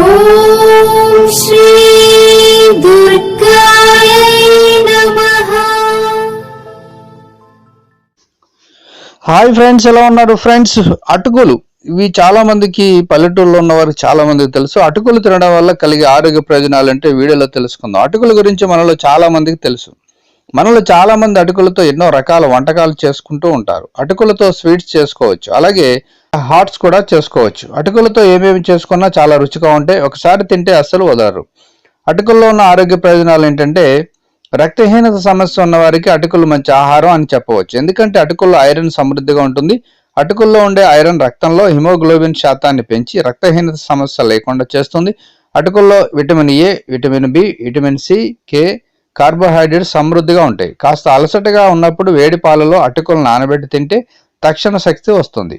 ఓం శ్రీ దుర్గాయ నమః. Hi friends, ఎలా ఉన్నారు ఫ్రెండ్స్? అటుకులు ఇవి చాలా మందికి, పల్లెటూరులో ఉన్న వారికి చాలా మందికి తెలుసు. అటుకులు తినడం వల్ల కలిగే ఆరోగ్య ప్రయోజనాలు అంటే వీడియోలో తెలుసుకుందాం. అటుకుల గురించి మనలో చాలా మందికి తెలుసు. మనలో చాలా మంది అటుకులతో ఎన్నో రకాల వంటకాలు చేసుకుంటూ ఉంటారు. అటుకులతో స్వీట్స్ చేసుకోవచ్చు, అలాగే హాట్స్ కూడా చేసుకోవచ్చు. అటుకులతో ఏమేమి చేసుకున్నా చాలా రుచిగా ఉంటాయి. ఒకసారి తింటే అస్సలు వదలరు. అటుకుల్లో ఉన్న ఆరోగ్య ప్రయోజనాలు ఏంటంటే, రక్తహీనత సమస్య ఉన్న వారికి అటుకులు మంచి ఆహారం అని చెప్పవచ్చు. ఎందుకంటే అటుకుల్లో ఐరన్ సమృద్ధిగా ఉంటుంది. అటుకుల్లో ఉండే ఐరన్ రక్తంలో హిమోగ్లోబిన్ శాతాన్ని పెంచి రక్తహీనత సమస్య లేకుండా చేస్తుంది. అటుకుల్లో vitamin A, vitamin B, vitamin C, K, carbohydrates సమృద్ధిగా ఉంటాయి. కాస్త అలసటగా ఉన్నప్పుడు వేడి పాలలో అటుకులు నానబెట్టి తింటే తక్షణ శక్తి వస్తుంది.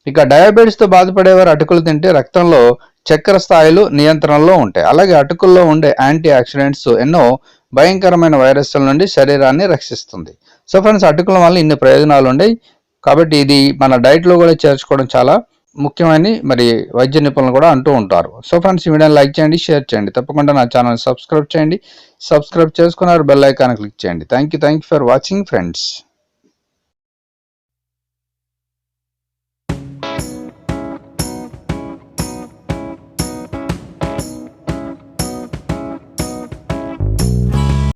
ఇక డయాబెటీస్తో బాధపడేవారు అటుకులు తింటే రక్తంలో చక్కెర స్థాయిలు నియంత్రణలో ఉంటాయి. అలాగే అటుకుల్లో ఉండే యాంటీ ఆక్సిడెంట్స్ ఎన్నో భయంకరమైన వైరస్ల నుండి శరీరాన్ని రక్షిస్తుంది. సో ఫ్రెండ్స్, అటుకుల వల్ల ఇన్ని ప్రయోజనాలు ఉన్నాయి కాబట్టి ఇది మన డైట్లో కూడా చేర్చుకోవడం చాలా ముఖ్యమని మరి వైద్య నిపుణులు కూడా అంటూ ఉంటారు. సో ఫ్రెండ్స్, ఈ వీడియోని లైక్ చేయండి, షేర్ చేయండి. తప్పకుండా నా ఛానల్ సబ్స్క్రైబ్ చేయండి. సబ్స్క్రైబ్ చేసుకున్నారు, బెల్ ఐకాన్ క్లిక్ చేయండి. Thank you for watching friends.